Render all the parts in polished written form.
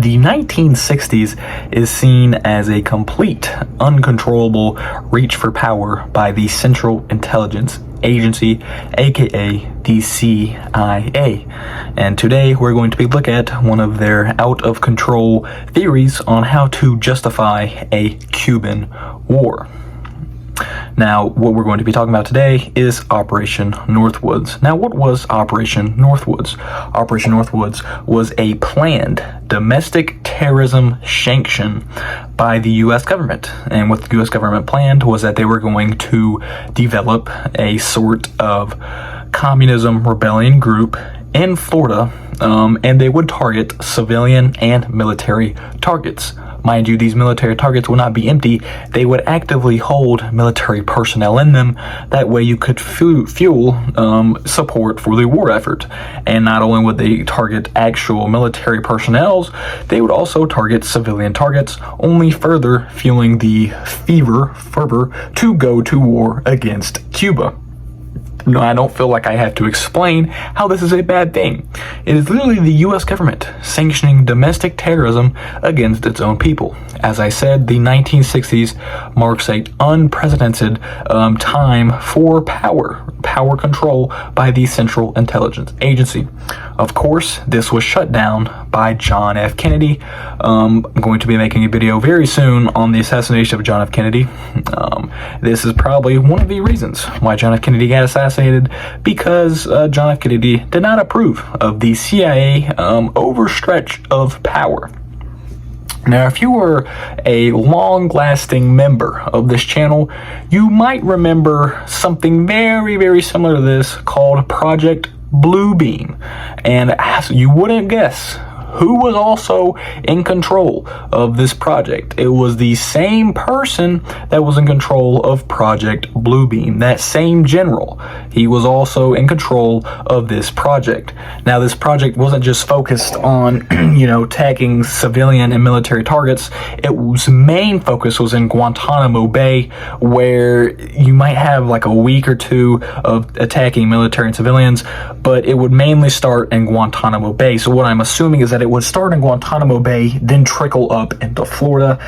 the 1960s is seen as a complete, uncontrollable reach for power by the Central Intelligence Agency, aka the CIA. And today we're going to be looking at one of their out-of-control theories on how to justify a Cuban war. Now, what we're going to be talking about today is Operation Northwoods. Now, what was Operation Northwoods? Operation Northwoods was a planned domestic terrorism sanction by the U.S. government. And what the U.S. government planned was that they were going to develop a sort of communism rebellion group in Florida, and they would target civilian and military targets. Mind you, these military targets would not be empty. They would actively hold military personnel in them. That way you could fuel support for the war effort. And not only would they target actual military personnel, they would also target civilian targets, only further fueling the fervor to go to war against Cuba. No, I don't feel like I have to explain how this is a bad thing. It is literally the U.S. government sanctioning domestic terrorism against its own people. As I said, the 1960s marks an unprecedented time for power control by the Central Intelligence Agency. Of course, this was shut down by John F. Kennedy. I'm going to be making a video very soon on the assassination of John F. Kennedy. This is probably one of the reasons why John F. Kennedy got assassinated, because John F. Kennedy did not approve of the CIA overstretch of power. Now, if you were a long-lasting member of this channel, you might remember something very, very similar to this called Project Bluebeam. And you wouldn't guess who was also in control of this project. It was the same person that was in control of Project Bluebeam, that same general. He was also in control of this project. Now, this project wasn't just focused on, attacking civilian and military targets. Its main focus was in Guantanamo Bay, where you might have like a week or two of attacking military and civilians, but it would mainly start in Guantanamo Bay. So what I'm assuming is that it would start in Guantanamo Bay, then trickle up into Florida,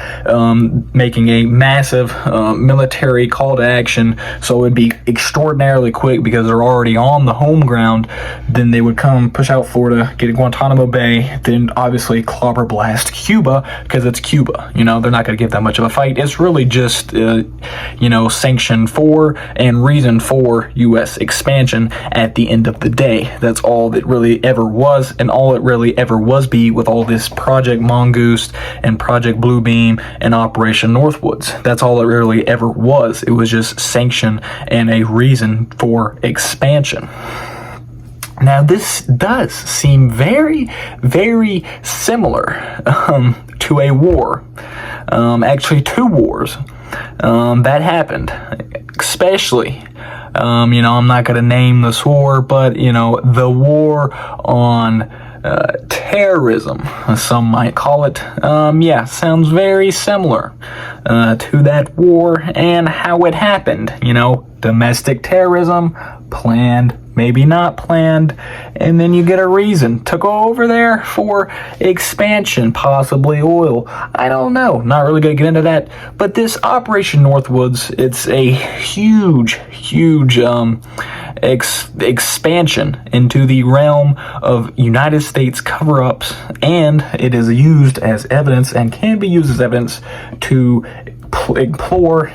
making a massive military call to action. So it would be extraordinarily quick because they're already on the home ground. Then they would come, push out Florida, get to Guantanamo Bay, then obviously clobber blast Cuba, because it's Cuba. They're not going to give that much of a fight. It's really just, sanction for and reason for U.S. expansion at the end of the day. That's all that really ever was, and all it really ever was be with all this Project Mongoose and Project Bluebeam and Operation Northwoods. That's all it really ever was. It was just sanction and a reason for expansion. Now, this does seem very, very similar to a war. Actually, two wars that happened, especially I'm not going to name this war, but the war on terrorism, some might call it. Sounds very similar to that war and how it happened. Domestic terrorism, planned, maybe not planned, and then you get a reason to go over there for expansion, possibly oil. I don't know, not really gonna get into that, but this Operation Northwoods, it's a huge expansion into the realm of United States cover-ups, and it is used as evidence and can be used as evidence to explore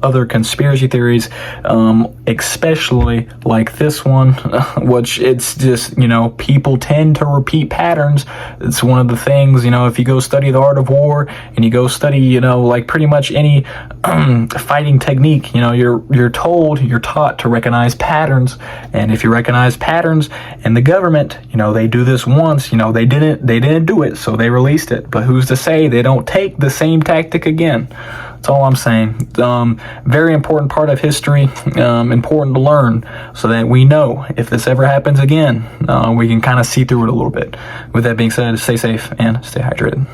other conspiracy theories, especially like this one, which it's just, people tend to repeat patterns. It's one of the things, if you go study the art of war and you go study, like pretty much any fighting technique, you're taught to recognize patterns. And if you recognize patterns in the government, they do this once, they didn't do it, so they released it. But who's to say they don't take the same tactic again? That's all I'm saying. Very important part of history, important to learn so that we know if this ever happens again, we can kind of see through it a little bit. With that being said, stay safe and stay hydrated.